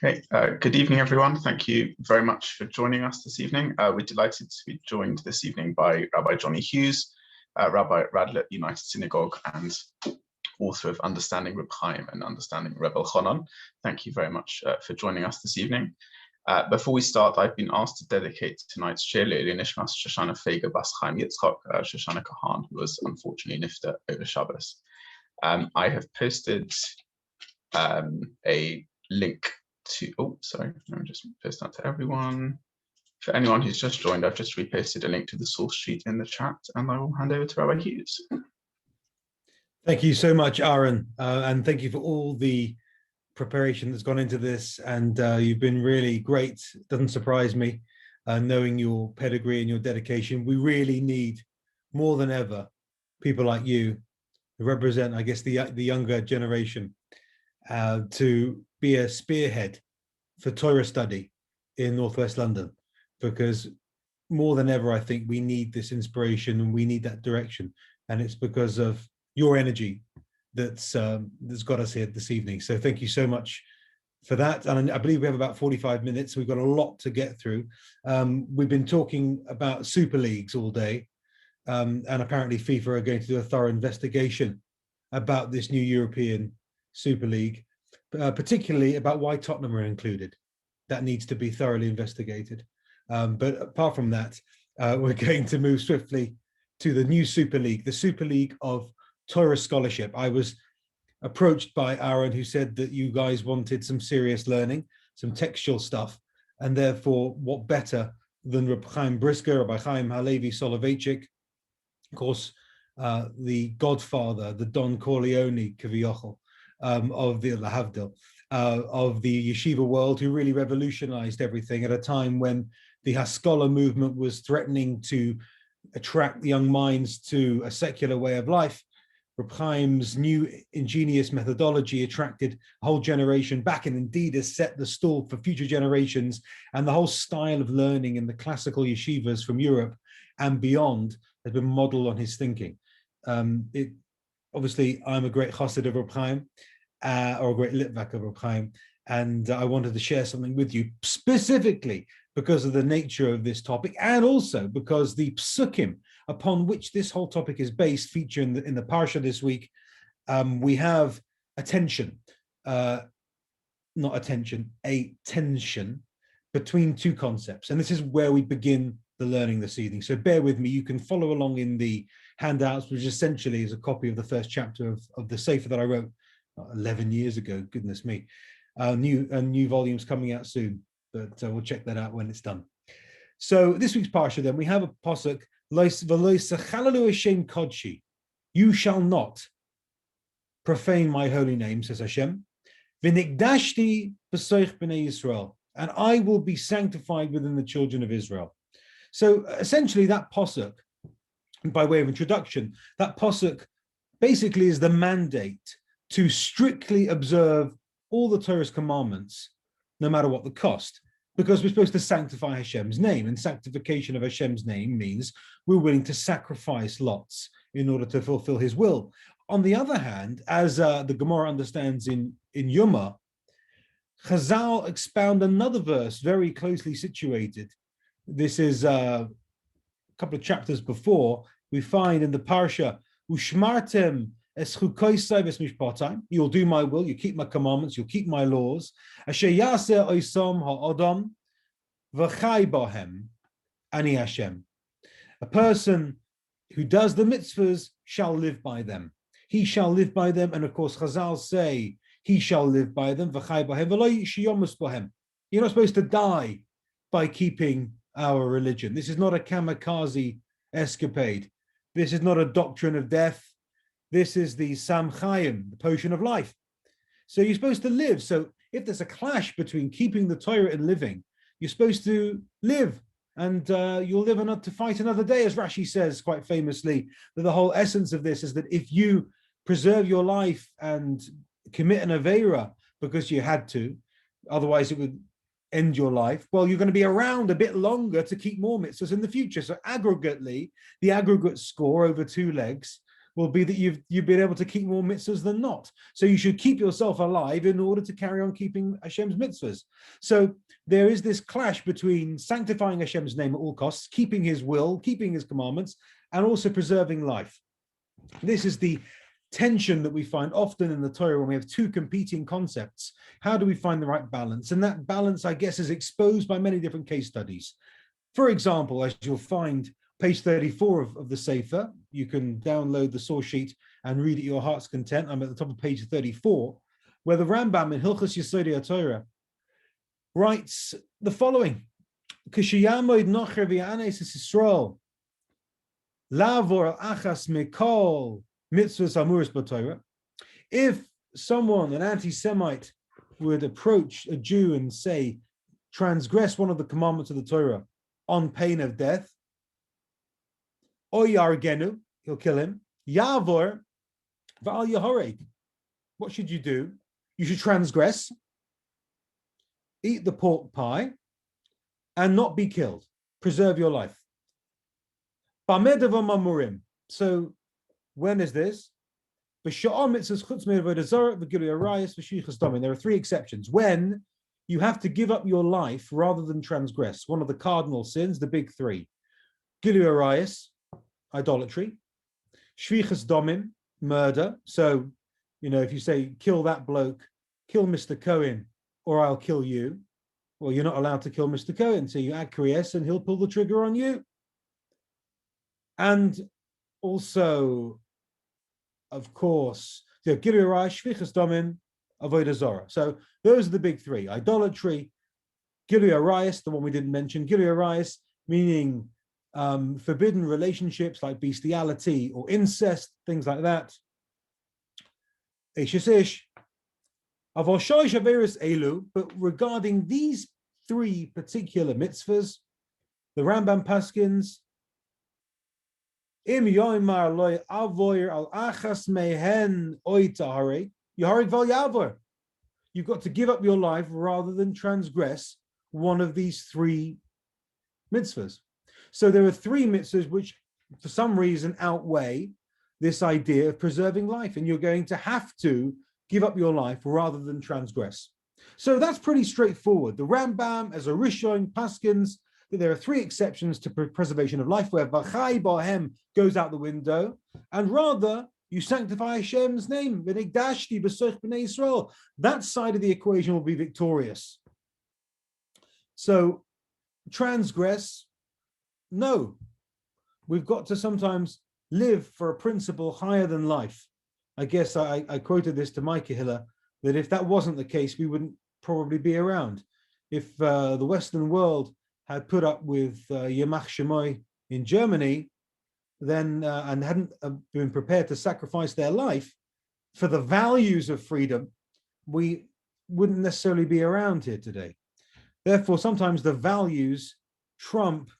Okay, good evening, everyone. Thank you very much for joining us this evening. We're delighted to be joined this evening by Rabbi Jonny Hughes, Rabbi at Radlett United Synagogue and author of Understanding Reb Chaim and Understanding Rebbe Elchanan. Thank you very much for joining us this evening. Before we start, I've been asked to dedicate tonight's shir Nishmas Shoshana Feiga Bas Chaim Yitzchak, Shoshana Kahan, who was unfortunately nifta over Shabbos. I have posted a link to, let me just post that to everyone. For anyone who's just joined, I've just reposted a link to the source sheet in the chat, and I will hand over to Rabbi Hughes. Thank you so much, Aaron, and thank you for all the preparation that's gone into this, and you've been really great. Doesn't surprise me, knowing your pedigree and your dedication. We really need, more than ever, people like you who represent, I guess, the younger generation to be a spearhead for Torah study in Northwest London, because more than ever, I think we need this inspiration and we need that direction, and it's because of your energy that's got us here this evening. So thank you so much for that. And I believe we have about 45 minutes. We've got a lot to get through. We've been talking about Super Leagues all day, and apparently FIFA are going to do a thorough investigation about this new European Super League, particularly about why Tottenham are included. That needs to be thoroughly investigated. But apart from that, we're going to move swiftly to the new Super League, the Super League of Torah Scholarship. I was approached by Aaron, who said that you guys wanted some serious learning, some textual stuff, and therefore what better than Rabbi Chaim Brisker, Rabbi Chaim Halevi Soloveitchik, of course, the godfather, the Don Corleone, Kaviochel, of the Lahavdil, of the yeshiva world, who really revolutionized everything at a time when the Haskalah movement was threatening to attract young minds to a secular way of life. Reb Chaim's new ingenious methodology attracted a whole generation back, and indeed has set the stall for future generations. And the whole style of learning in the classical yeshivas from Europe and beyond has been modeled on his thinking. Obviously, I'm a great chassid of Reb Chaim, or a great litvak of Reb Chaim, and I wanted to share something with you specifically because of the nature of this topic, and also because the psukim upon which this whole topic is based feature in the parsha this week. We have a tension between two concepts, and this is where we begin the learning this evening. So bear with me. You can follow along in the handouts, which essentially is a copy of the first chapter of the Sefer that I wrote 11 years ago. Goodness me. New volumes coming out soon, but we'll check that out when it's done. So this week's parsha, then, we have a pasuk, you shall not profane my holy name, says Hashem, v'nikdashti b'soich b'nei Yisrael, and I will be sanctified within the children of Israel. So essentially that pasuk, by way of introduction, that pasuk basically is the mandate to strictly observe all the Torah's commandments, no matter what the cost, because we're supposed to sanctify Hashem's name, and sanctification of Hashem's name means we're willing to sacrifice lots in order to fulfill his will. On the other hand, as the Gemara understands in Yoma, Chazal expound another verse very closely situated. This is a couple of chapters before. We find in the Parsha, Ushmartem es chukoisai v'mishpatai, you'll do my will, you keep my commandments, you'll keep my laws. Asher yaseh oisam ha'adam v'chai bahem ani Hashem. A person who does the mitzvahs shall live by them. He shall live by them, and of course Chazal say he shall live by them. V'chai bahem v'lo yiyomus bahem. You're not supposed to die by keeping our religion. This is not a kamikaze escapade. This is not a doctrine of death. This is the Sam Chaim, the potion of life. So you're supposed to live. So if there's a clash between keeping the Torah and living, you're supposed to live, and you'll live enough to fight another day, as Rashi says quite famously, that the whole essence of this is that if you preserve your life and commit an Aveira because you had to, otherwise it would end your life, well, you're going to be around a bit longer to keep more mitzvahs in the future. So aggregately, the aggregate score over two legs will be that you've been able to keep more mitzvahs than not. So you should keep yourself alive in order to carry on keeping Hashem's mitzvahs. So there is this clash between sanctifying Hashem's name at all costs, keeping his will, keeping his commandments, and also preserving life. This is the tension that we find often in the Torah when we have two competing concepts. How do we find the right balance? And that balance, I guess, is exposed by many different case studies. For example, as you'll find, page 34 of the Sefer, you can download the source sheet and read at your heart's content. I'm at the top of page 34, where the Rambam in Hilchos Yesodei HaTorah writes the following: Kishayamoid nocher v'yanes Yisrael lavor achas mikol mitzvahs amuris b'Torah. If someone, an anti-Semite, would approach a Jew and say, transgress one of the commandments of the Torah on pain of death, or yargenu, he'll kill him. Yavor v'al yahoreg. What should you do? You should transgress, eat the pork pie, and not be killed. Preserve your life. So when is this? There are three exceptions. When you have to give up your life rather than transgress. One of the cardinal sins, the big three. Gilui arayis, idolatry. Shvichas domim, murder. So, if you say, kill that bloke, kill Mr. Cohen, or I'll kill you. Well, you're not allowed to kill Mr. Cohen, so you acquiesce and he'll pull the trigger on you. And also, of course, Gilui arayis, shvichas domim, avodah zarah. So those are the big three: idolatry, Gilui arayis, the one we didn't mention, Gilui arayis, meaning forbidden relationships like bestiality or incest, things like that. Eishes avol shalosh averos elu. But regarding these three particular mitzvahs, the Rambam paskins, im yoimar loy avoyer al achas mehen oitahare. You've got to give up your life rather than transgress one of these three mitzvahs. So there are three mitzvahs which, for some reason, outweigh this idea of preserving life, and you're going to have to give up your life rather than transgress. So that's pretty straightforward. The Rambam, as a Rishon, paskins that there are three exceptions to preservation of life, where v'chai b'hem goes out the window, and rather you sanctify Hashem's name. That side of the equation will be victorious. So transgress, no. We've got to sometimes live for a principle higher than life. I guess I quoted this to Micah Hiller, that if that wasn't the case, we wouldn't probably be around. If the Western world had put up with Yemach Shemoy in Germany, then and hadn't been prepared to sacrifice their life for the values of freedom, we wouldn't necessarily be around here today. Therefore, sometimes the values trump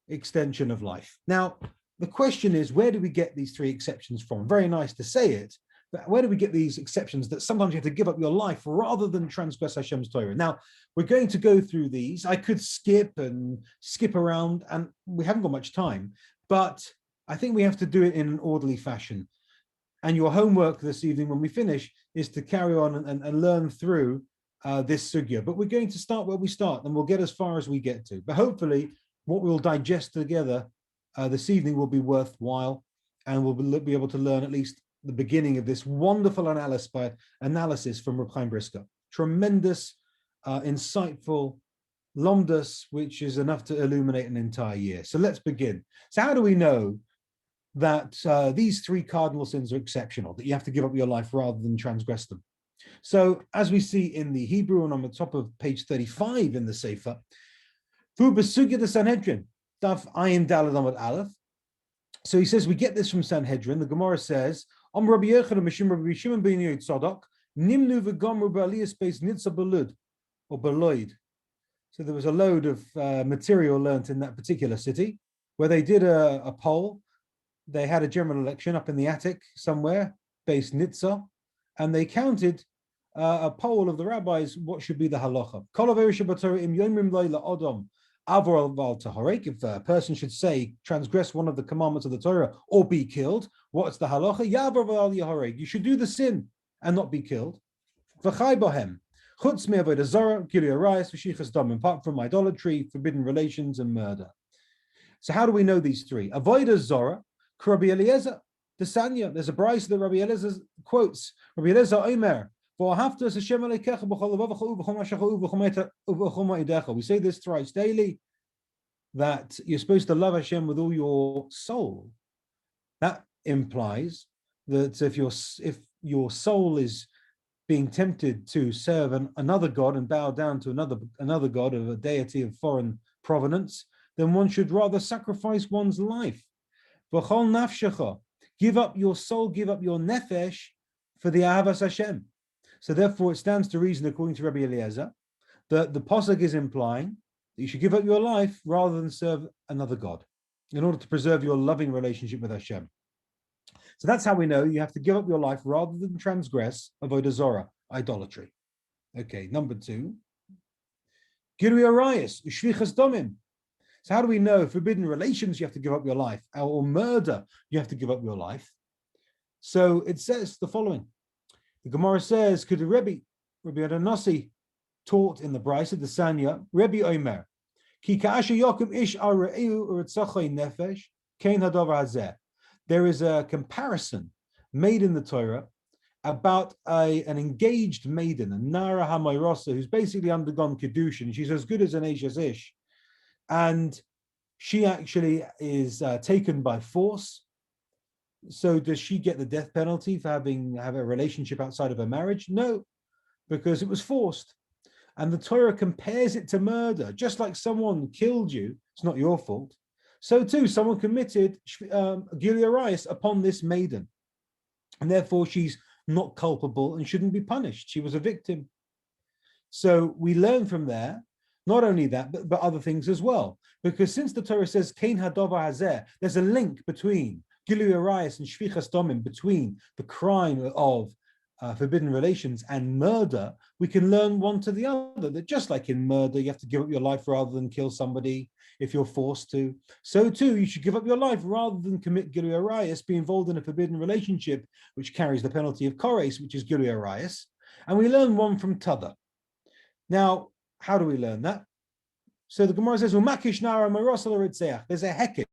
extension of life. Now, the question is, where do we get these three exceptions from? Very nice to say it, but where do we get these exceptions that sometimes you have to give up your life rather than transgress Hashem's Torah? Now, we're going to go through these. I could skip around, and we haven't got much time, but I think we have to do it in an orderly fashion. And your homework this evening when we finish is to carry on and learn through this sugya. But we're going to start where we start, and we'll get as far as we get to. But hopefully what we'll digest together this evening will be worthwhile, and we'll be able to learn at least the beginning of this wonderful analysis from Reb Chaim Brisker. Tremendous, insightful lomdus, which is enough to illuminate an entire year. So let's begin. So how do we know that these three cardinal sins are exceptional, that you have to give up your life rather than transgress them? So as we see in the Hebrew, and on the top of page 35 in the Sefer, Fu besugya the Sanhedrin, daf ayin daled amud aleph. So he says, we get this from Sanhedrin. The Gemara says, Rabbi Yochanan mishum Rabbi Shimon ben Tzadok, nimnu v'gomru b'aliyas beis nitza belud, or beloid. So there was a load of material learnt in that particular city, where they did a poll. They had a general election up in the attic somewhere, based Nitza, and they counted a poll of the rabbis, what should be the halacha. If a person should say, transgress one of the commandments of the Torah or be killed, what's the halacha? You should do the sin and not be killed. Apart from idolatry, forbidden relations, and murder. So how do we know these three? Avodah Zora, Rabbi Eliezer, the Sanya. There's a brayso that Rabbi Eliezer quotes. Rabbi Eliezer Omer, we say this thrice daily, that you're supposed to love Hashem with all your soul. That implies that if your soul is being tempted to serve another god and bow down to another god of a deity of foreign provenance, then one should rather sacrifice one's life. V'chol nafshecha, give up your soul, give up your nefesh for the ahavas Hashem. So therefore, it stands to reason, according to Rabbi Eliezer, that the pasuk is implying that you should give up your life rather than serve another god in order to preserve your loving relationship with Hashem. So that's how we know you have to give up your life rather than transgress avodah zora, idolatry. Okay, number 2, Girui Arayis, Shvichas Domim. So how do we know forbidden relations you have to give up your life, or murder you have to give up your life? So it says the following. The Gemara says, could Rabbi Adanasi taught in the brayso, the Sanya, Rabbi Omer, Ki ka'asher yokum ish al re'eu u'ritzachai nefesh, kein hadavar hazeh. There is a comparison made in the Torah about an engaged maiden, a Nara Hamayrosa, who's basically undergone Kedushin. She's as good as an Eishes Ish. And she actually is taken by force. So does she get the death penalty for have a relationship outside of her marriage? No, because it was forced. And the Torah compares it to murder. Just like someone killed you, it's not your fault. So too, someone committed Gilui Arayis upon this maiden. And therefore she's not culpable and shouldn't be punished. She was a victim. So we learn from there, not only that, but other things as well. Because since the Torah says, Kein Hadovar Hazeh, there's a link between Gilui Arayis and Shvichas Domim, between the crime of forbidden relations and murder. We can learn one to the other, that just like in murder, you have to give up your life rather than kill somebody if you're forced to. So too, you should give up your life rather than commit Gilui Arayis, be involved in a forbidden relationship, which carries the penalty of Kores, which is Gilui Arayis. And we learn one from t'other. Now, how do we learn that? So the Gemara says, there's a hekish.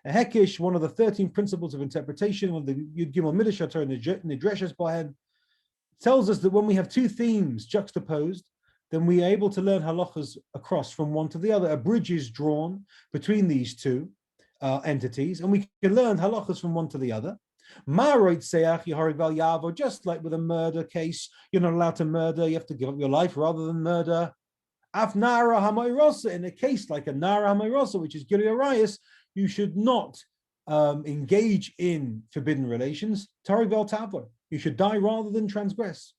A hekish, one of the 13 principles of interpretation, one of the Yud Gimel Midrash Torah Nidreshes Bahen, tells us that when we have two themes juxtaposed, then we are able to learn halachas across from one to the other. A bridge is drawn between these two entities, and we can learn halachas from one to the other. Just like with a murder case, you're not allowed to murder, you have to give up your life rather than murder. Afnara Hamayrosa, in a case like a Nara Hamayrosa, which is Gilui Arayis, you should not engage in forbidden relations. Tarivel Tavla, you should die rather than transgress.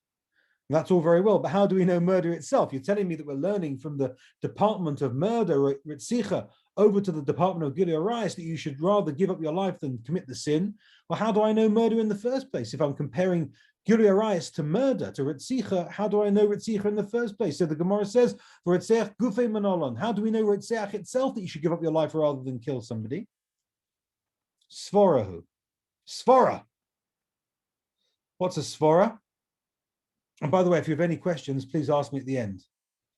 And that's all very well, but how do we know murder itself? You're telling me that we're learning from the department of murder, Ritzicha, over to the department of Gilui Arayis, that you should rather give up your life than commit the sin. Well, how do I know murder in the first place? If I'm comparing Gilui Arayis to murder, to Ritzicha, how do I know Ritzicha in the first place? So the Gemara says, Ritzeach Gufei Manolon. How do we know Ritzeach itself, that you should give up your life rather than kill somebody? Svorahu. Svora. What's a svora? And by the way, if you have any questions, please ask me at the end.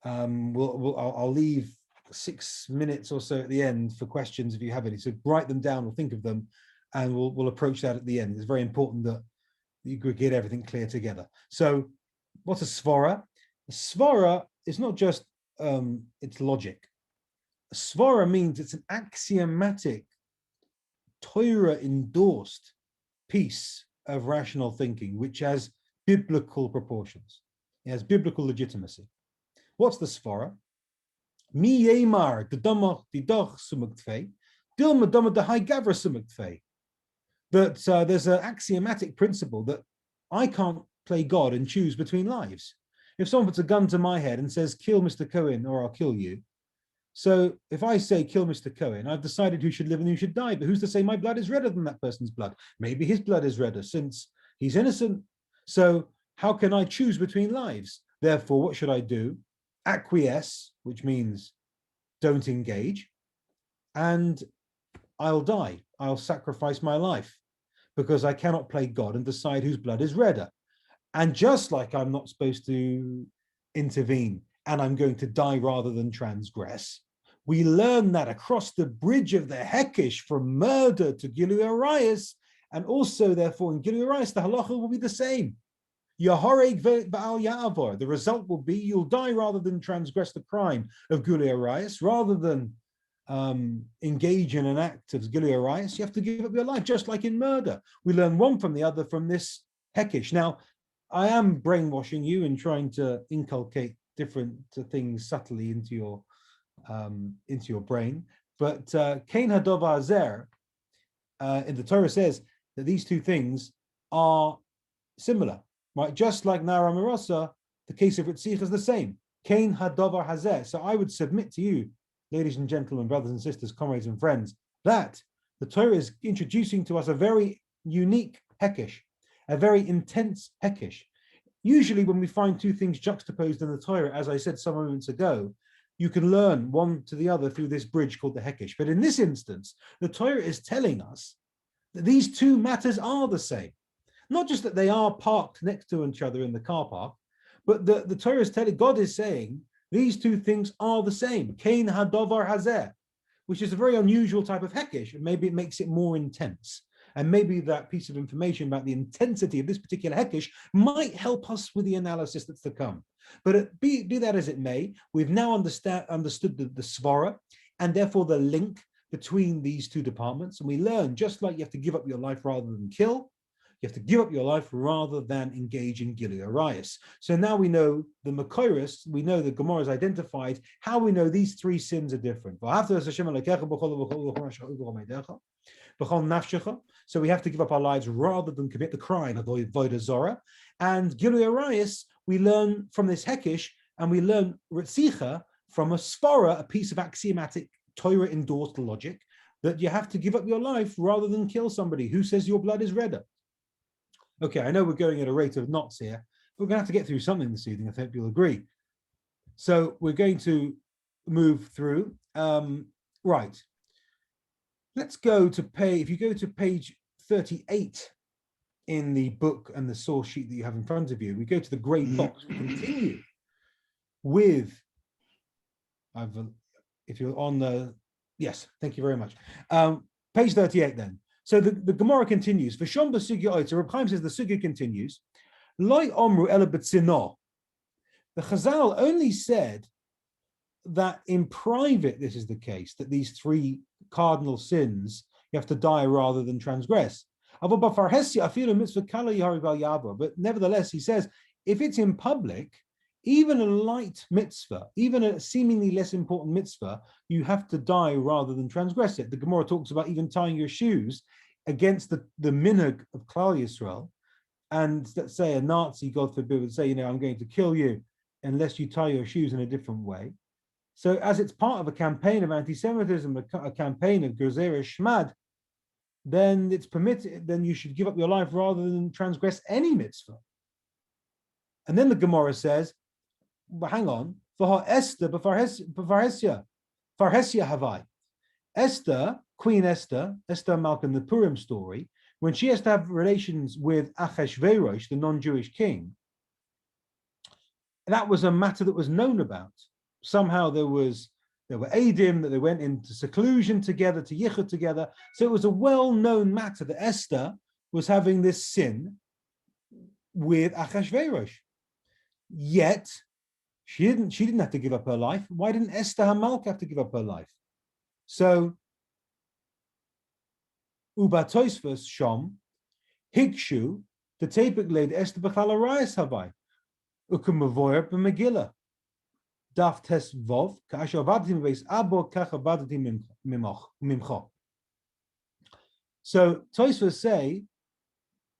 I'll leave 6 minutes or so at the end for questions if you have any. So write them down or think of them, and we'll approach that at the end. It's very important that you could get everything clear together. So what's a svara? A svara is not just its logic. A svara means it's an axiomatic, Torah-endorsed piece of rational thinking, which has biblical proportions. It has biblical legitimacy. What's the svara? Mi yemar d'damach didach sumugtfei, dilma dama d'hai gavra sumugtfei. That there's an axiomatic principle that I can't play God and choose between lives. If someone puts a gun to my head and says, kill Mr. Cohen or I'll kill you. So if I say, kill Mr. Cohen, I've decided who should live and who should die, but who's to say my blood is redder than that person's blood? Maybe his blood is redder since he's innocent. So how can I choose between lives? Therefore, what should I do? Acquiesce, which means don't engage, and I'll die. I'll sacrifice my life because I cannot play God and decide whose blood is redder. And just like I'm not supposed to intervene and I'm going to die rather than transgress, we learn that across the bridge of the Hekesh from murder to Gilui Arayos, and also therefore in Gilui Arayos, the halacha will be the same. Yahoreg Ba'al Ya'avor. The result will be you'll die rather than transgress the crime of Gilui Arayos, rather than engage in an act of Gilui Arayos. You have to give up your life, just like in murder. We learn one from the other from this Hekesh. Now, I am brainwashing you and trying to inculcate different things subtly into your brain. But Kain Hadov Azer in the Torah says that these two things are similar, right? Just like Nara Marasa, the case of Ritziach is the same. Kain Hadovar Hazer. So I would submit to you, ladies and gentlemen, brothers and sisters, comrades and friends, that the Torah is introducing to us a very unique Hekesh, a very intense Hekesh. Usually when we find two things juxtaposed in the Torah, as I said some moments ago, you can learn one to the other through this bridge called the Hekesh. But in this instance, the Torah is telling us that these two matters are the same. Not just that they are parked next to each other in the car park, but the Torah is telling, God is saying, these two things are the same. Kain Hadovar Hazer, which is a very unusual type of Hekesh, and maybe it makes it more intense. And maybe that piece of information about the intensity of this particular Hekesh might help us with the analysis that's to come. But be that as it may, we've now understood the Svara, and therefore the link between these two departments. And we learn, just like you have to give up your life rather than kill, you have to give up your life rather than engage in Gilui Arayos. So now we know the Makoros, we know the Gemara is identified, how we know these three sins are different. So we have to give up our lives rather than commit the crime of Avodah Zorah. And Gilui Arayos, we learn from this Hekesh, and we learn Ritzicha from a Svara, a piece of axiomatic Torah-endorsed logic, that you have to give up your life rather than kill somebody. Who says your blood is redder? Okay, I know we're going at a rate of knots here. We're going to have to get through something this evening, I hope you'll agree. So we're going to move through. Right. Let's go to if you go to page 38 in the book and the source sheet that you have in front of you, we go to the grey box. We continue with, if you're on the, yes, thank you very much. Page 38 then. So the Gemara continues. So Reb Chaim says the sugya continues. Loi omru ela b'tzino. The Chazal only said that in private this is the case, that these three cardinal sins, you have to die rather than transgress. But nevertheless, he says, if it's in public, even a light mitzvah, even a seemingly less important mitzvah, you have to die rather than transgress it. The Gemara talks about even tying your shoes against the minhag of Klal Yisrael. And let's say a Nazi, God forbid, would say, I'm going to kill you unless you tie your shoes in a different way. So as it's part of a campaign of anti-Semitism, a campaign of Gerzera Shmad, then it's permitted, then you should give up your life rather than transgress any mitzvah. And then the Gemara says, but hang on, for Esther, Farhesia Havai. Esther, Queen Esther Malka in the Purim story, when she has to have relations with Achashverosh, the non-Jewish king, that was a matter that was known about. Somehow there were Eidim, that they went into seclusion together, to Yichud together. So it was a well-known matter that Esther was having this sin with Achashverosh. Yet she didn't have to give up her life. Why didn't Esther Hamalka have to give up her life? So Uba Toisvus Shom Higshu the Tapik laid Esther B'chal Arayos Havai Ukumavoyer b'Megillah Daf Tes Vov Ka'asher Avadtim Beis Abo Kach Avadtim Mimcho. So Toisvus say,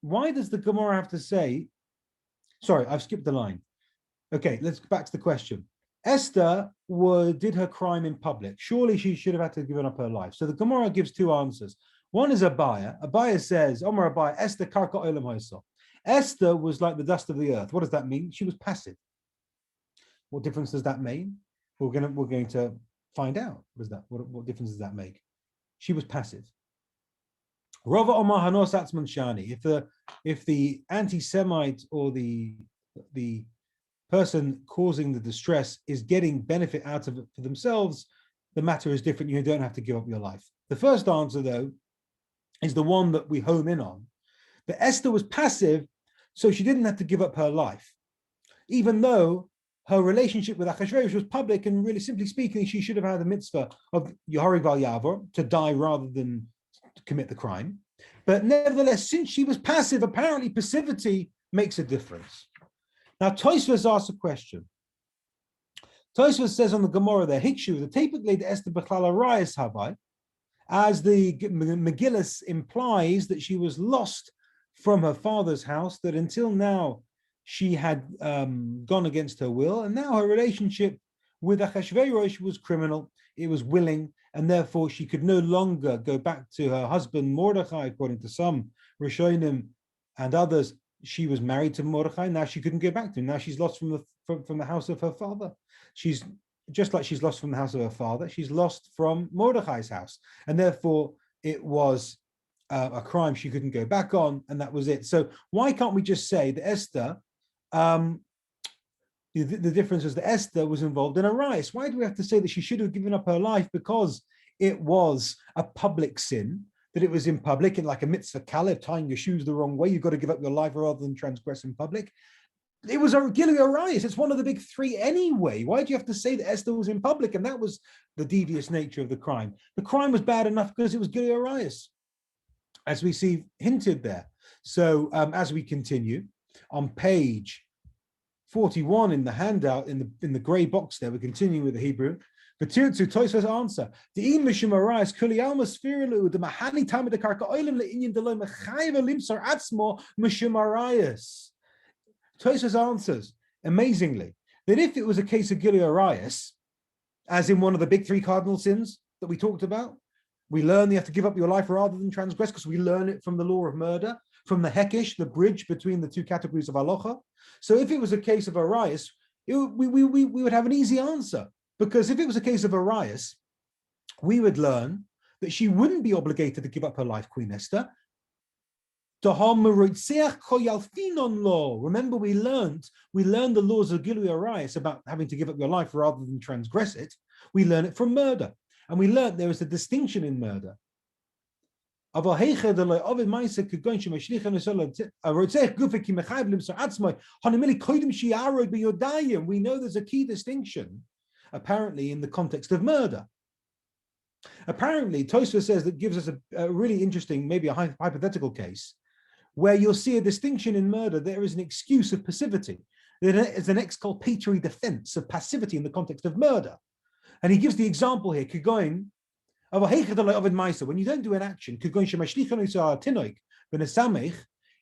why does the Gemara have to say? Sorry, I've skipped the line. Okay, let's go back to the question. Esther did her crime in public. Surely she should have had to have given up her life. So the Gemara gives two answers. One is Abaya. Abaya says, Omar Abaya, Esther karka olam hoysa. Esther was like the dust of the earth. What does that mean? She was passive. What difference does that mean? We're going to find out. What difference does that make? She was passive. Rava Omar Hanos Atzman Shani. If the anti-Semite or the person causing the distress is getting benefit out of it for themselves, the matter is different. You don't have to give up your life. The first answer, though, is the one that we home in on. That Esther was passive, so she didn't have to give up her life, even though her relationship with Achashverosh was public, and really simply speaking, she should have had the mitzvah of Yohareg Val Yavor, to die rather than to commit the crime. But nevertheless, since she was passive, apparently passivity makes a difference. Now, Tosfos asks a question. Tosfos says on the Gemara there, Hikshu, the Tapik the Esther Bechlal Arayis Habai, as the Megillus implies that she was lost from her father's house, that until now she had gone against her will, and now her relationship with Achashverosh was criminal, it was willing, and therefore she could no longer go back to her husband Mordechai. According to some Rishonim and others, she was married to Mordechai. Now she couldn't go back to him. Now she's lost from the house of her father. She's just like she's lost from the house of her father. She's lost from Mordechai's house, and therefore it was a crime she couldn't go back on, and that was it. So why can't we just say that Esther? The difference is that Esther was involved in a riot. Why do we have to say that she should have given up her life because it was a public sin, that it was in public, and like a mitzvah kalev, tying your shoes the wrong way, you've got to give up your life rather than transgress in public? It was a Gilead riot. It's one of the big three anyway. Why do you have to say that Esther was in public? And that was the devious nature of the crime. The crime was bad enough because it was Gilead riot, as we see hinted there. So as we continue on page 41 in the handout, in the grey box there, we're continuing with the Hebrew. The Tirtzu Tosfos answer. The in mishum arais kuli almas firilu the mahani tamid the karka oilim le'inyan deloi mechayva limsar atzmo mishum arayas. Tosfos answers amazingly that if it was a case of Gilead Arias, as in one of the big three cardinal sins that we talked about, we learn you have to give up your life rather than transgress, because we learn it from the law of murder, from the hekesh, the bridge between the two categories of halacha. So if it was a case of Arias, we would have an easy answer, because if it was a case of Arias, we would learn that she wouldn't be obligated to give up her life, Queen Esther. Remember, we learned the laws of Gilui Arias about having to give up your life rather than transgress it. We learn it from murder, and we learned there is a distinction in murder. We know there's a key distinction, apparently, in the context of murder. Apparently, Tosfos says that gives us a really interesting, maybe a hypothetical case, where you'll see a distinction in murder. There is an excuse of passivity. There is an exculpatory defense of passivity in the context of murder. And he gives the example here, Kigoin, when you don't do an action,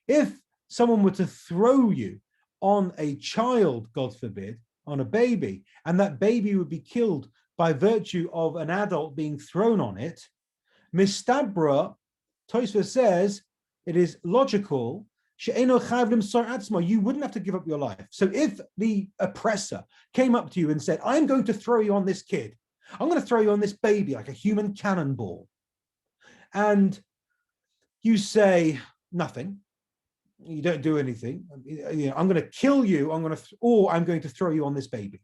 if someone were to throw you on a child, God forbid, on a baby, and that baby would be killed by virtue of an adult being thrown on it, Mistabra, Tosfos says, it is logical, you wouldn't have to give up your life. So if the oppressor came up to you and said, I'm going to throw you on this kid, I'm going to throw you on this baby like a human cannonball, and you say nothing, you don't do anything, I'm going to kill you, or I'm going to throw you on this baby,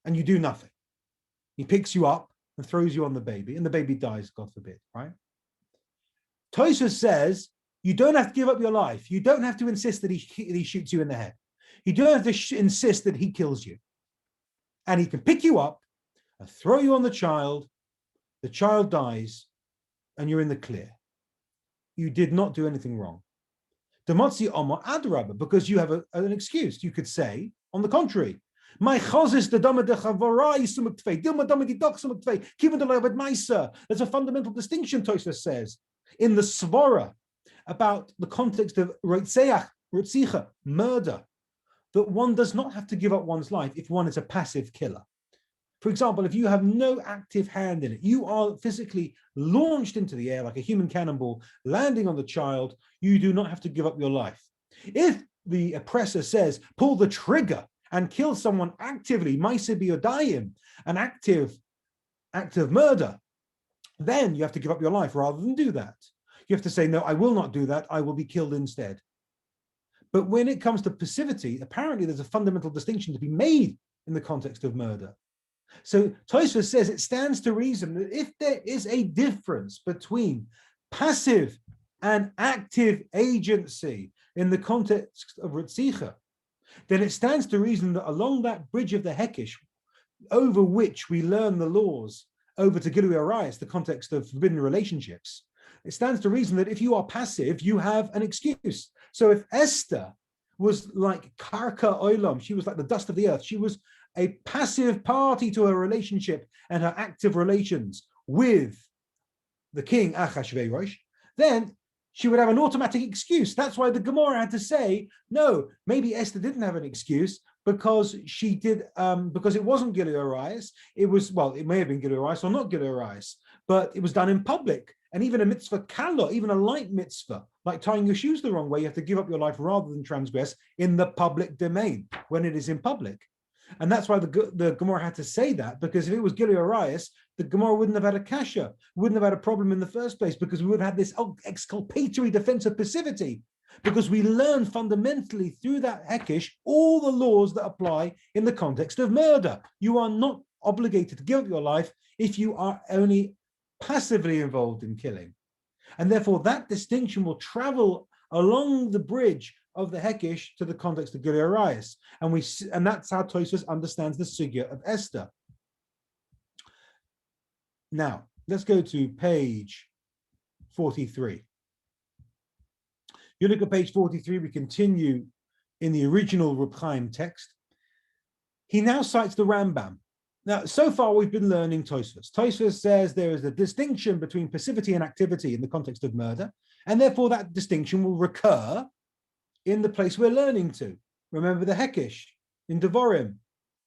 and you do nothing. He picks you up and throws you on the baby, and the baby dies, God forbid, right? Tosfos says, you don't have to give up your life. You don't have to insist that he shoots you in the head. You don't have to insist that he kills you. And he can pick you up and throw you on the child dies, and you're in the clear. You did not do anything wrong. Demotzi Omar Adrabah, because you have an excuse. You could say, on the contrary, my chozis the dama de chavarai sumuktvei, dilma dama di dok sumuktvei, kiven de levad maisa. There's a fundamental distinction, Tosfos says, in the svara about the context of rotzicha, murder, that one does not have to give up one's life if one is a passive killer. For example, if you have no active hand in it, you are physically launched into the air like a human cannonball, landing on the child, you do not have to give up your life. If the oppressor says, pull the trigger and kill someone actively, an active act of murder, then you have to give up your life rather than do that. You have to say, no, I will not do that. I will be killed instead. But when it comes to passivity, apparently there's a fundamental distinction to be made in the context of murder. So Tosfos says it stands to reason that if there is a difference between passive and active agency in the context of Ritzicha, then it stands to reason that along that bridge of the Hekesh, over which we learn the laws, over to Gilui Arayos, the context of forbidden relationships, it stands to reason that if you are passive, you have an excuse. So if Esther was like Karka Olam, she was like the dust of the earth, she was a passive party to her relationship and her active relations with the king Achashverosh, then she would have an automatic excuse. That's why the Gemara had to say, no, maybe Esther didn't have an excuse because she did, because it wasn't Gilui Arayos. It was, well, it may have been Gilui Arayos or not Gilui Arayos, but it was done in public. And even a mitzvah kala, even a light mitzvah, like tying your shoes the wrong way, you have to give up your life rather than transgress in the public domain when it is in public. And that's why the Gemara had to say that, because if it was Gilui Arayos, the Gemara wouldn't have had a kasha, wouldn't have had a problem in the first place, because we would have had this exculpatory defense of passivity, because we learn fundamentally through that hekesh all the laws that apply in the context of murder. You are not obligated to give up your life if you are only passively involved in killing. And therefore that distinction will travel along the bridge of the Hekesh to the context of Gilui Arayos. And that's how Tosfos understands the sugya of Esther. Now, let's go to page 43. You look at page 43, we continue in the original Reb Chaim text. He now cites the Rambam. Now, so far we've been learning Tosfos. Tosfos says there is a distinction between passivity and activity in the context of murder, and therefore that distinction will recur in the place we're learning to. Remember the Hekesh in Devarim,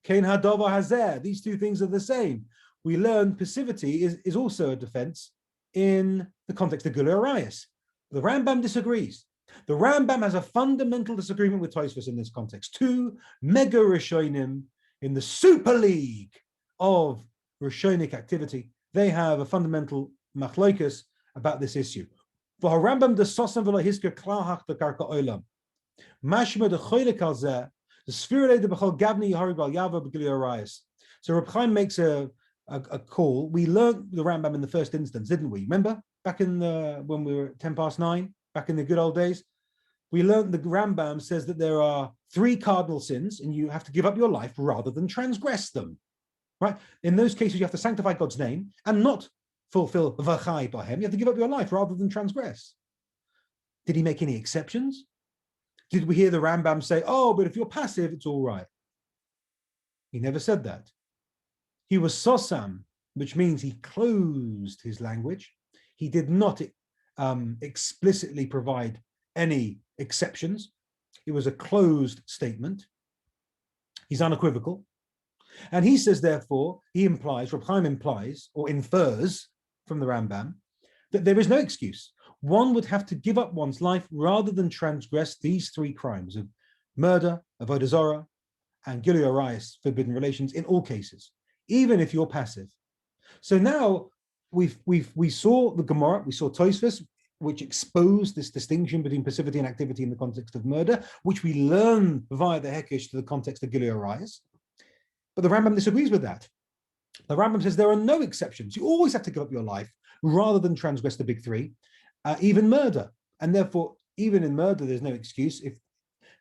Kein Hadavar Hazer. These two things are the same. We learn passivity is also a defense in the context of Gilui Arayos. The Rambam disagrees. The Rambam has a fundamental disagreement with Tosfos in this context. Two mega Rishonim in the Super League of Rishonic activity, they have a fundamental machlokas about this issue. For Rambam de Sosam v'lo hisker klahach de karka olam. Mashma de choyle kalzeh, the sphere de b'chol gavni yahari bal yava b'gilui arayos. So Reb Chaim makes a call. We learned the Rambam in the first instance, didn't we? Remember back in when we were at 9:10, back in the good old days? We learned the Rambam says that there are 3 cardinal sins and you have to give up your life rather than transgress them, right? In those cases, you have to sanctify God's name and not fulfill v'chai b'hem. You have to give up your life rather than transgress. Did he make any exceptions? Did we hear the Rambam say, oh, but if you're passive, it's all right? He never said that. He was sosam, which means he closed his language. He did not explicitly provide any exceptions. It was a closed statement. He's unequivocal. And he says, therefore, he implies, Reb Chaim implies, or infers from the Rambam, that there is no excuse. One would have to give up one's life rather than transgress these 3 crimes of murder, avodah zarah, and Gilui Arayos, forbidden relations, in all cases, even if you're passive. So now we saw the Gemara, we saw Tosfos, which exposed this distinction between passivity and activity in the context of murder, which we learn via the Hekesh to the context of Gilui Arayos. But the Rambam disagrees with that. The Rambam says there are no exceptions. You always have to give up your life rather than transgress the big 3, even murder. And therefore, even in murder, there's no excuse. If,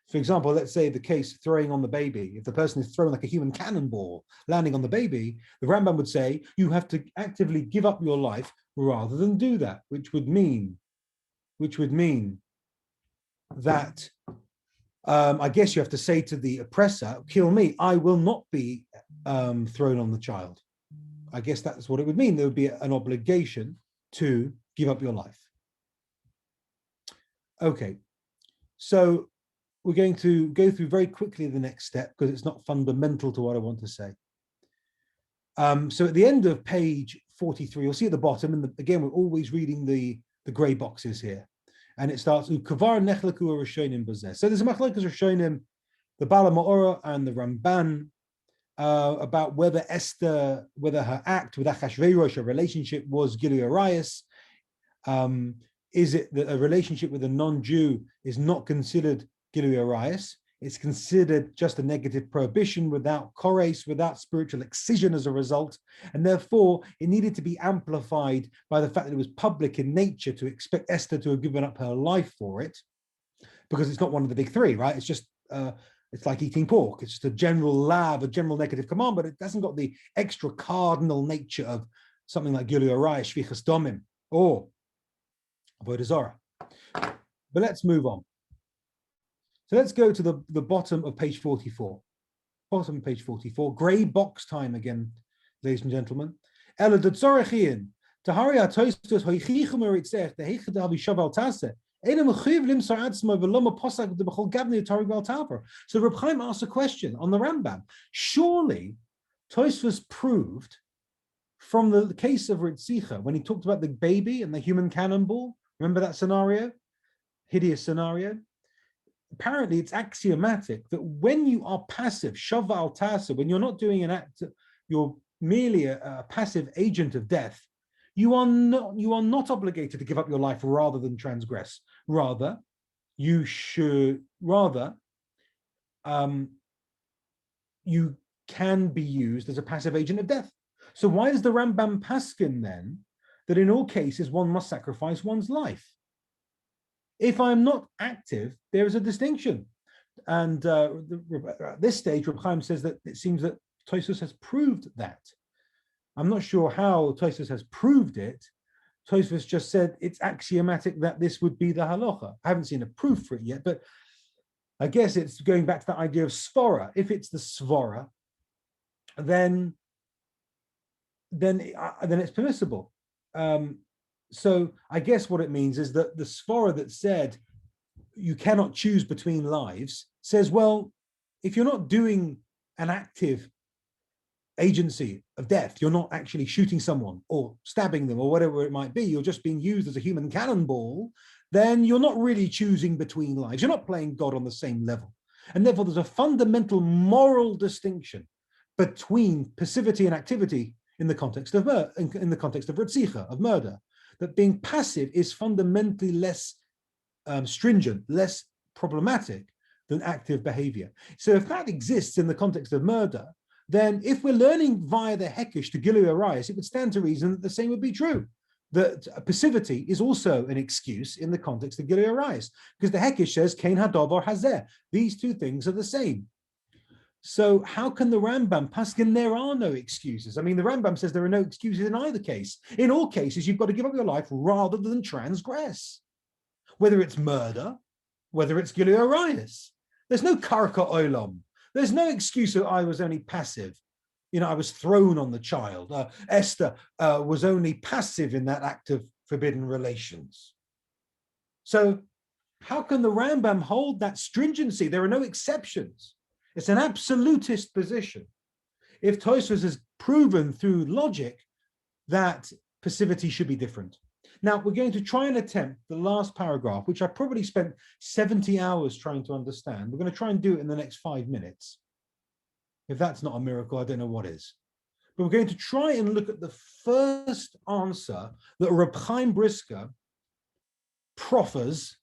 for example, let's say the case throwing on the baby, if the person is thrown like a human cannonball, landing on the baby, the Rambam would say you have to actively give up your life rather than do that, which would mean that I guess you have to say to the oppressor, kill me, I will not be thrown on the child. I guess that's what it would mean. There would be an obligation to give up your life. Okay, so we're going to go through very quickly the next step because it's not fundamental to what I want to say. So at the end of page 43, you'll see at the bottom, and again, we're always reading the gray boxes here. And it starts with Kavar Nechlaku Rishonim Bazeh. So there's a Machlokes Rishonim, the Bala Ma'ora and the Ramban, about whether Esther, whether her act with Achashverosh, a relationship, was Gilui Arayos. Is it that a relationship with a non-Jew is not considered Gilui Arayos? It's considered just a negative prohibition without chores, without spiritual excision as a result. And therefore, it needed to be amplified by the fact that it was public in nature to expect Esther to have given up her life for it, because it's not one of the big three, right? It's just, it's like eating pork. It's just a general lav, a general negative command, but it hasn't got the extra cardinal nature of something like Gilui Arayos, Shvichas Domim, or Avodah Zarah. But let's move on. So let's go to the bottom of page 44. Bottom of page 44, grey box time again, ladies and gentlemen. Ela de Tzorachien, Tahari HaToistos Hoichichum Eritzech, the Heichad Avi Shaval Tase, Ena Mechuyev Limsar Atzma Veloma Posak de Bechol Gavni Tori Val Taver. So Reb Chaim asks a question on the Rambam. Surely Tosfos proved from the case of Ritzicha, when he talked about the baby and the human cannonball, remember that scenario? Hideous scenario. Apparently, it's axiomatic that when you are passive, shaval tasa, when you're not doing an act, you're merely a passive agent of death, you are not obligated to give up your life rather than transgress. Rather, you can be used as a passive agent of death. So why is the Rambam paskin then that in all cases one must sacrifice one's life? If I'm not active, there is a distinction. And at this stage, Reb Chaim says that it seems that Tosfos has proved that. I'm not sure how Tosfos has proved it. Tosfos just said it's axiomatic that this would be the halacha. I haven't seen a proof for it yet, but I guess it's going back to the idea of svara. If it's the svara, then it's permissible. So I guess what it means is that the svara that said you cannot choose between lives says, well, if you're not doing an active agency of death, you're not actually shooting someone or stabbing them or whatever it might be, you're just being used as a human cannonball, then you're not really choosing between lives. You're not playing God on the same level. And therefore, there's a fundamental moral distinction between passivity and activity in the context of Ritzicha, of murder. That being passive is fundamentally less stringent, less problematic than active behavior. So if that exists in the context of murder, then if we're learning via the Hekesh to Gilui Arayos, it would stand to reason that the same would be true. That passivity is also an excuse in the context of Gilui Arayos, because the Hekesh says, Kain Hadavar Hazeh. These two things are the same. So how can the Rambam paskin there are no excuses? I mean, the Rambam says there are no excuses in either case. In all cases, you've got to give up your life rather than transgress. Whether it's murder, whether it's Gilui Arayos. There's no karka olam. There's no excuse that I was only passive. You know, I was thrown on the child. Esther was only passive in that act of forbidden relations. So how can the Rambam hold that stringency? There are no exceptions. It's an absolutist position. If Tosfos has proven through logic that passivity should be different. Now, we're going to try and attempt the last paragraph, which I probably spent 70 hours trying to understand. We're going to try and do it in the next 5 minutes. If that's not a miracle, I don't know what is. But we're going to try and look at the first answer that Reb Chaim Brisker proffers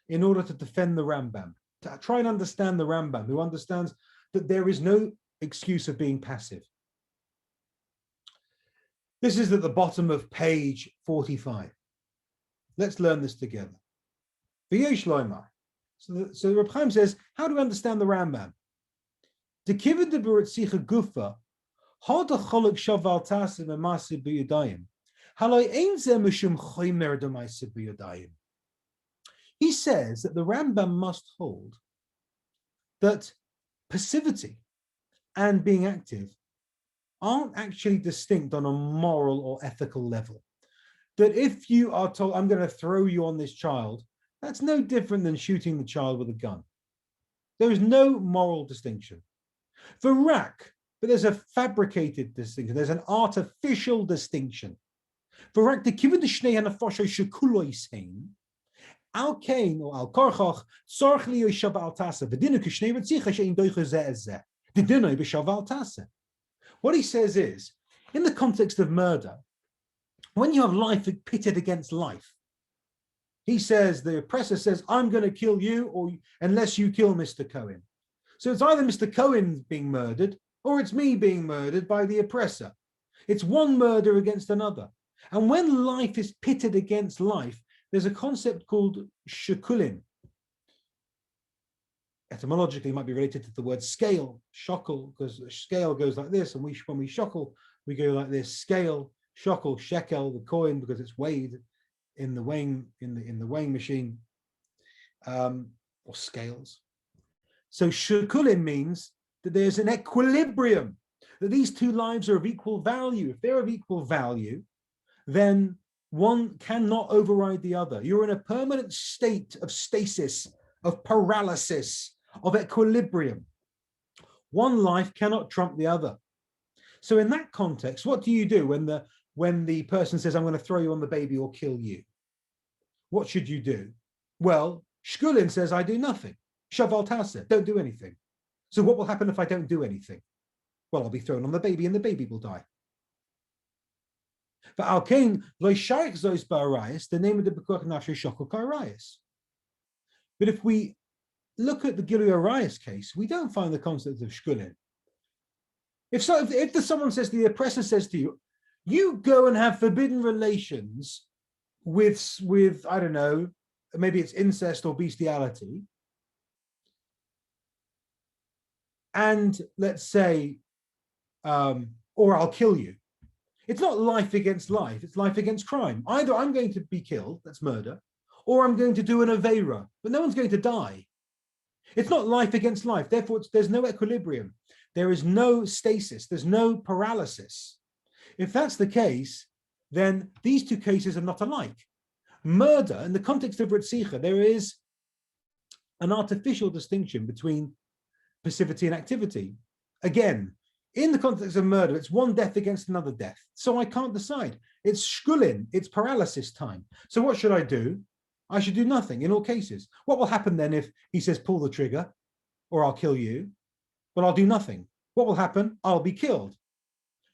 in order to defend the Rambam. To try and understand the Rambam, who understands that there is no excuse of being passive. This is at the bottom of page 45. Let's learn this together. So Reb Chaim says, how do we understand the Rambam? The kivid de b'ritzicha gufa, had a cholok shaval tasim emasi b'yadayim. Haloi ein zeh mishum choymer d'maisi b'yadayim. He says that the Rambam must hold that passivity and being active aren't actually distinct on a moral or ethical level. That if you are told, I'm going to throw you on this child, that's no different than shooting the child with a gun. There is no moral distinction. For rak, but there's a fabricated distinction. There's an artificial distinction. For rak, the kivid shnei hanafosho shekulo yisein, al kain or al karchach tzarch li yoshav al tasa v'dinu kishnei ritzicha shein doicha zeh zeh. What he says is, in the context of murder, when you have life pitted against life, he says, the oppressor says, I'm going to kill you, or unless you kill Mr. Cohen. So it's either Mr. Cohen being murdered, or it's me being murdered by the oppressor. It's one murder against another. And when life is pitted against life, there's a concept called shekulin. Etymologically, it might be related to the word scale, shokel, because the scale goes like this, and when we shokel, we go like this: scale, shokel, shekel, the coin, because it's weighed in the weighing machine, or scales. So shekulin means that there's an equilibrium, that these two lives are of equal value. If they're of equal value, then one cannot override the other. You're in a permanent state of stasis, of paralysis, of equilibrium. One life cannot trump the other. So in that context, what do you do when the person says, I'm going to throw you on the baby or kill you? What should you do? Well, Shkulin says, I do nothing. Shaval Tasa, don't do anything. So what will happen if I don't do anything? Well, I'll be thrown on the baby and the baby will die. But the name of the Bekuach Nafshe Shokol Karayas. But if we look at the Gilui Arayas case, we don't find the concept of Shkulin. If someone says, the oppressor says to you, you go and have forbidden relations with I don't know, maybe it's incest or bestiality, and let's say, or I'll kill you. It's not life against life, it's life against crime. Either I'm going to be killed, that's murder, or I'm going to do an aveira, but no one's going to die. It's not life against life, therefore there's no equilibrium. There is no stasis, there's no paralysis. If that's the case, then these two cases are not alike. Murder, in the context of Ritzicha, there is an artificial distinction between passivity and activity. Again, in the context of murder, it's one death against another death. So I can't decide. It's shkulin, it's paralysis time. So what should I do? I should do nothing in all cases. What will happen then if he says, pull the trigger, or I'll kill you? Well, I'll do nothing. What will happen? I'll be killed.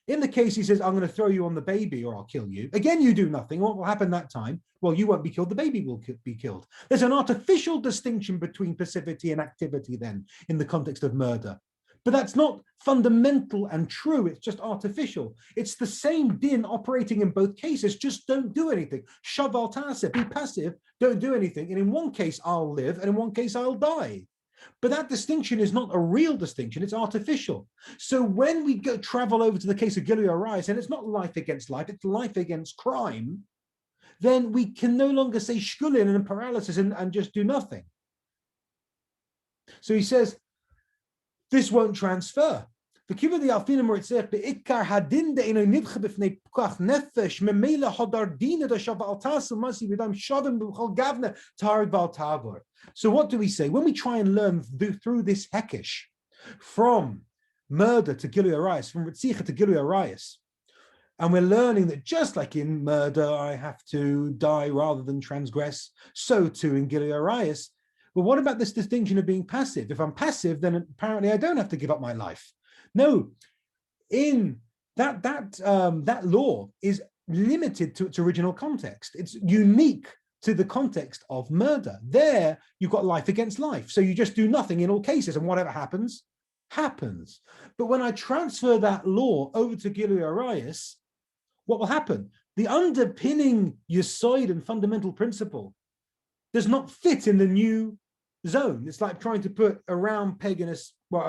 In the case he says, I'm going to throw you on the baby or I'll kill you, again, you do nothing. What will happen that time? Well, you won't be killed, the baby will be killed. There's an artificial distinction between passivity and activity then in the context of murder. But that's not fundamental and true, it's just artificial. It's the same din operating in both cases, just don't do anything. Shaval taseh, be passive, don't do anything. And in one case, I'll live, and in one case, I'll die. But that distinction is not a real distinction, it's artificial. So when we travel over to the case of Gilui Arayas, and it's not life against life, it's life against crime, then we can no longer say shkulin and paralysis and just do nothing. So he says, this won't transfer. So what do we say? When we try and learn through this hekesh, from murder to Gilui Arayas, from Ritzicha to Gilui Arayas, and we're learning that just like in murder, I have to die rather than transgress, so too in Gilui Arayas. Well, what about this distinction of being passive? If I'm passive, then apparently I don't have to give up my life. No, in that law is limited to its original context. It's unique to the context of murder. There, you've got life against life. So you just do nothing in all cases, and whatever happens, happens. But when I transfer that law over to Gilui Arayas, what will happen? The underpinning yesod and fundamental principle does not fit in the new zone. It's like trying to put a round peg in a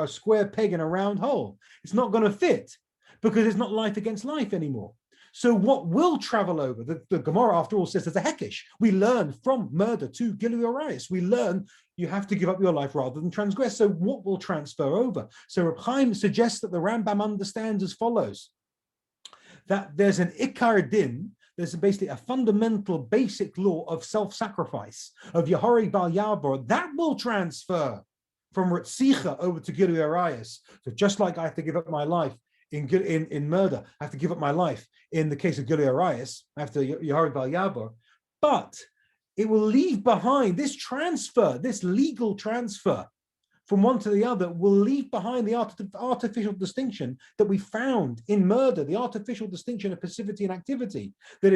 square peg in a round hole. It's not going to fit because it's not life against life anymore. So what will travel over? The Gemara, after all, says there's a hekesh. We learn from murder to Gilui Arayas. We learn you have to give up your life rather than transgress. So what will transfer over? So Reb Chaim suggests that the Rambam understands as follows, that there's an ikar din, there's basically a fundamental basic law of self-sacrifice, of Yahori Bal Yabor, that will transfer from Ritzicha over to Gilui Arayas. So just like I have to give up my life in murder, I have to give up my life in the case of Gilui Arayas, I have to Yahori Bal Yabor, but it will leave behind this transfer, this legal transfer from one to the other will leave behind the artificial distinction that we found in murder, the artificial distinction of passivity and activity, that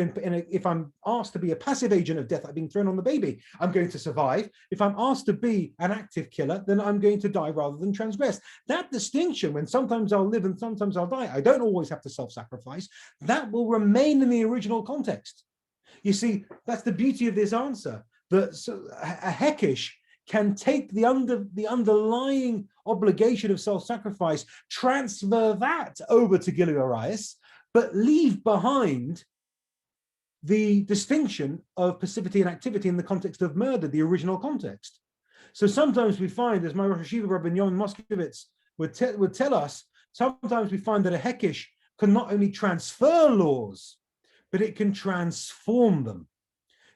if I'm asked to be a passive agent of death, like being thrown on the baby, I'm going to survive. If I'm asked to be an active killer, then I'm going to die rather than transgress. That distinction, when sometimes I'll live and sometimes I'll die, I don't always have to self-sacrifice, that will remain in the original context. You see, that's the beauty of this answer, that a hekesh can take the underlying obligation of self-sacrifice, transfer that over to Gilui Arayos, but leave behind the distinction of passivity and activity in the context of murder, the original context. So sometimes we find, as my Rosh Hashiva Rabbi Jonny Moskowitz would tell us, sometimes we find that a hekesh can not only transfer laws, but it can transform them.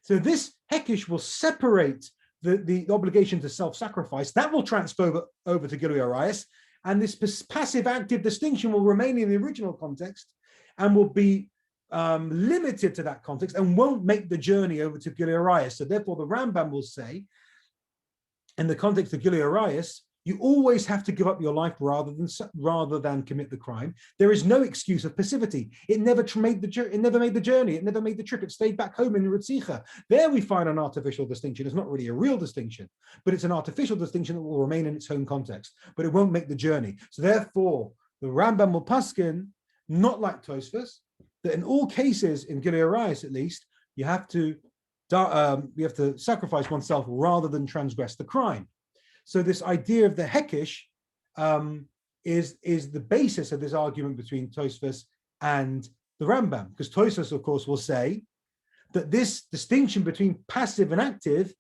So this hekesh will separate the obligation to self-sacrifice. That will transfer over to Gilui Arayos, and this passive active distinction will remain in the original context and will be limited to that context and won't make the journey over to Gilui Arayos. So therefore the Rambam will say, in the context of Gilui Arayos, you always have to give up your life rather than commit the crime. There is no excuse of passivity. It never made the journey. It never made the trip. It stayed back home in Ritzicha. There we find an artificial distinction. It's not really a real distinction, but it's an artificial distinction that will remain in its own context, but it won't make the journey. So therefore, the Rambam will paskin, not like Tosfos, that in all cases, in Gilui Arayos at least, you have to sacrifice oneself rather than transgress the crime. So this idea of the hekesh is the basis of this argument between Tosfos and the Rambam, because Tosfos, of course, will say that this distinction between passive and active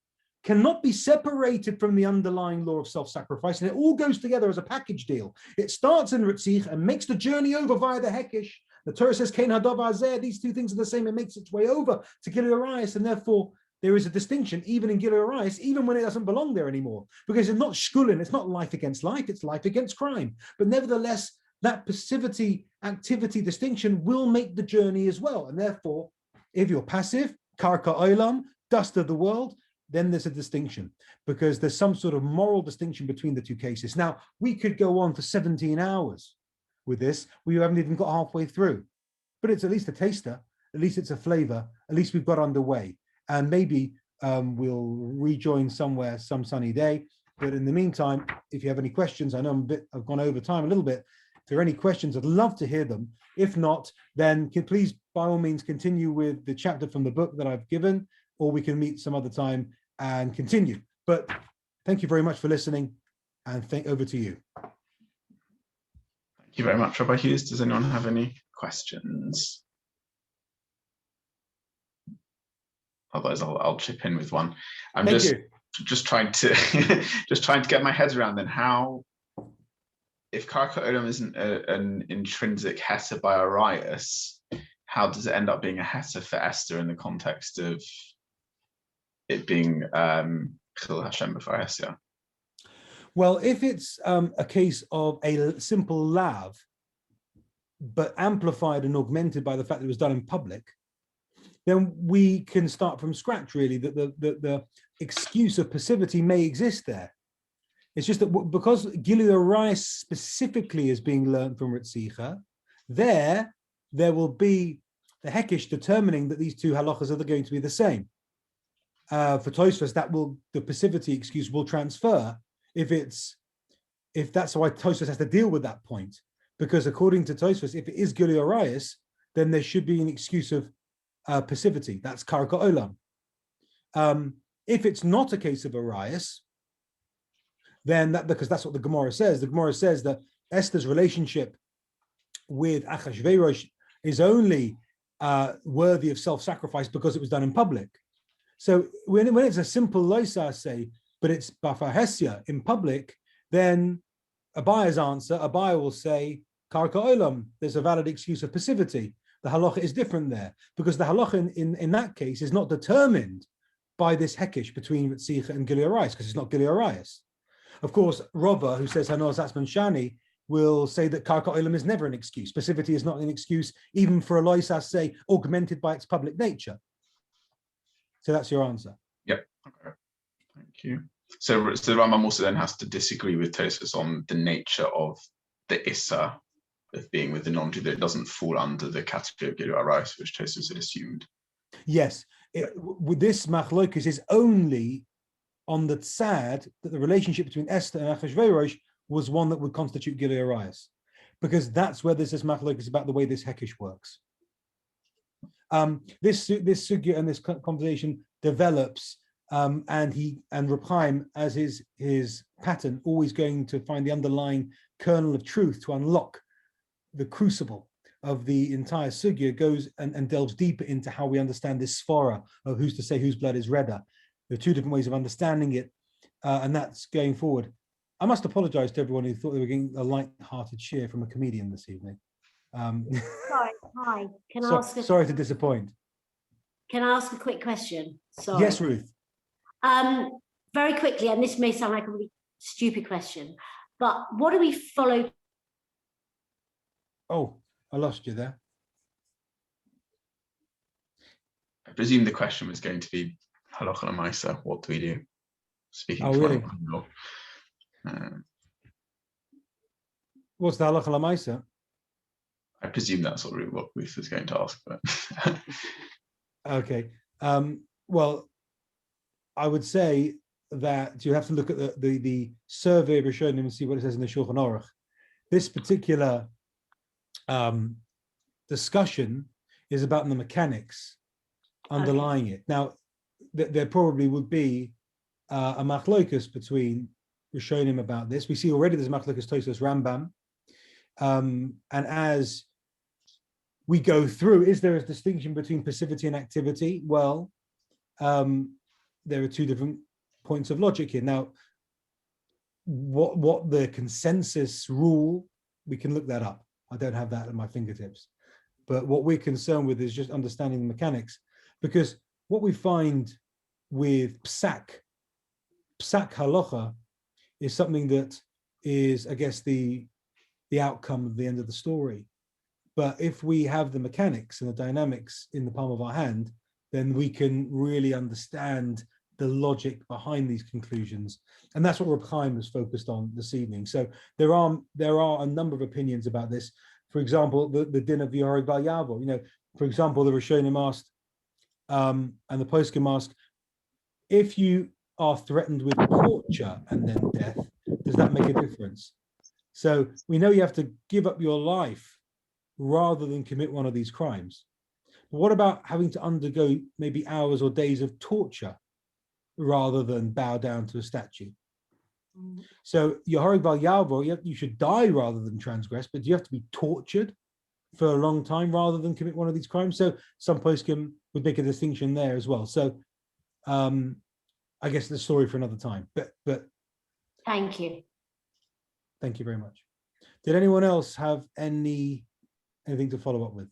cannot be separated from the underlying law of self-sacrifice, and it all goes together as a package deal. It starts in Ritzich and makes the journey over via the hekesh. The Torah says, Kein Hadav Azeh, these two things are the same, it makes its way over to Gilui Arayos, and therefore there is a distinction even in Gilui Arayos, even when it doesn't belong there anymore, because it's not shkulin, it's not life against life, it's life against crime. But nevertheless, that passivity activity distinction will make the journey as well. And therefore, if you're passive, karka olam, dust of the world, then there's a distinction, because there's some sort of moral distinction between the two cases. Now, we could go on for 17 hours with this. We haven't even got halfway through, but it's at least a taster, at least it's a flavor, at least we've got underway. And maybe we'll rejoin somewhere some sunny day. But in the meantime, if you have any questions, I know I've gone over time a little bit. If there are any questions, I'd love to hear them. If not, then please, by all means, continue with the chapter from the book that I've given, or we can meet some other time and continue. But thank you very much for listening, and over to you. Thank you very much, Rabbi Hughes. Does anyone have any questions? Otherwise, I'll chip in with one. I'm just trying to get my head around then how, if Karka Olam isn't an intrinsic heta by Arayos, how does it end up being a heta for Esther in the context of it being Chil Hashem b'Farhesia? Well, if it's a case of a simple lav, but amplified and augmented by the fact that it was done in public, then we can start from scratch, really, that the excuse of passivity may exist there. It's just that because Gilui Arayos specifically is being learned from Ritzicha, there will be the hekesh determining that these two halachas are going to be the same. For Tosfos, the passivity excuse will transfer if that's why Tosfos has to deal with that point. Because according to Tosfos, if it is Gilui Arayos, then there should be an excuse of passivity. That's karka olam. If it's not a case of Arayos, then because that's what the Gemara says. The Gemara says that Esther's relationship with Achashverosh is only worthy of self-sacrifice because it was done in public. So when it's a simple loisa, say, but it's b'Farhesia in public, then Abaya's answer, Abaya will say, karka olam, there's a valid excuse of passivity. The halacha is different there, because the halacha in that case is not determined by this hekesh between Ritzicha and Gilui Arayos, because it's not Gilui Arayos. Of course, Rabbi, who says Hanos Atzman Shani, will say that karka olam is never an excuse. Passivity is not an excuse, even for a loisas, say, augmented by its public nature. So that's your answer. Yep. Okay. Thank you. So the Rambam also then has to disagree with Tosfos on the nature of the Issa of being with the non-Jew, that it doesn't fall under the category of Gilui Arayos, which Tosfos had assumed. Yes, with this machlokus is only on the tzad that the relationship between Esther and Achashverosh was one that would constitute Gilui Arayos, because that's where there's this machlokus about the way this hekesh works. This sugya and this conversation develops, and Rabbi Chaim, as his pattern, always going to find the underlying kernel of truth to unlock the crucible of the entire sugya, goes and delves deeper into how we understand this svara of who's to say whose blood is redder. There are two different ways of understanding it, and that's going forward. I must apologize to everyone who thought they were getting a light-hearted cheer from a comedian this evening. Sorry, hi. Sorry to disappoint. Can I ask a quick question? Sorry. Yes, Ruth. Very quickly, and this may sound like a really stupid question, but what do we follow? Oh, I lost you there. I presume the question was going to be halacha l'maisa. What do we do? Speaking oh, for really? What's the halacha l'maisa? I presume that's what Ruth was going to ask. But okay. Well, I would say that you have to look at the survey of Rishonim and see what it says in the Shulchan Aruch. This particular discussion is about the mechanics underlying it. Now, there probably would be a machlokus between Rishonim about this. We see already there's machlokus Tosfos Rambam, and as we go through, is there a distinction between passivity and activity? Well, there are two different points of logic here. Now, what the consensus rule, we can look that up. I don't have that at my fingertips. But what we're concerned with is just understanding the mechanics, because what we find with psak halacha is something that is, I guess, the outcome of the end of the story. But if we have the mechanics and the dynamics in the palm of our hand, then we can really understand the logic behind these conclusions. And that's what Rabbi Chaim was focused on this evening. So there are a number of opinions about this. For example, the din of Yohareg Bal Yavo. For example, the Rishonim asked, and the poskim asked, if you are threatened with torture and then death, does that make a difference? So we know you have to give up your life rather than commit one of these crimes. But what about having to undergo maybe hours or days of torture rather than bow down to a statue? So Yohareg Bal Yavo, you should die rather than transgress, but you have to be tortured for a long time rather than commit one of these crimes. So some poskim would make a distinction there as well. So I guess the story for another time. But Thank you. Thank you very much. Did anyone else have anything to follow up with?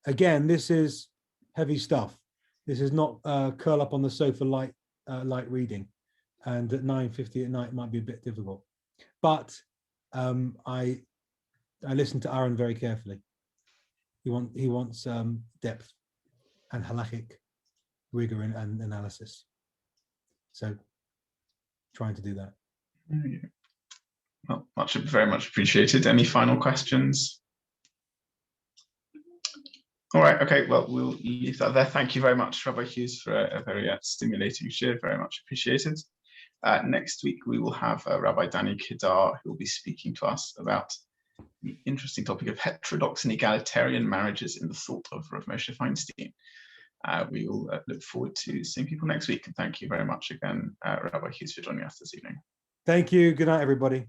Again, this is heavy stuff. This is not curl up on the sofa light reading, and at 9:50 at night might be a bit difficult. But I listened to Aaron very carefully. He wants depth and halachic rigor and analysis. So trying to do that. Well, very much appreciated. Any final questions? All right, okay, well, we'll leave that there. Thank you very much, Rabbi Hughes, for a very stimulating share. Very much appreciated. Next week, we will have Rabbi Danny Kedar, who will be speaking to us about the interesting topic of heterodox and egalitarian marriages in the thought of Rav Moshe Feinstein. We will look forward to seeing people next week. And thank you very much again, Rabbi Hughes, for joining us this evening. Thank you. Good night, everybody.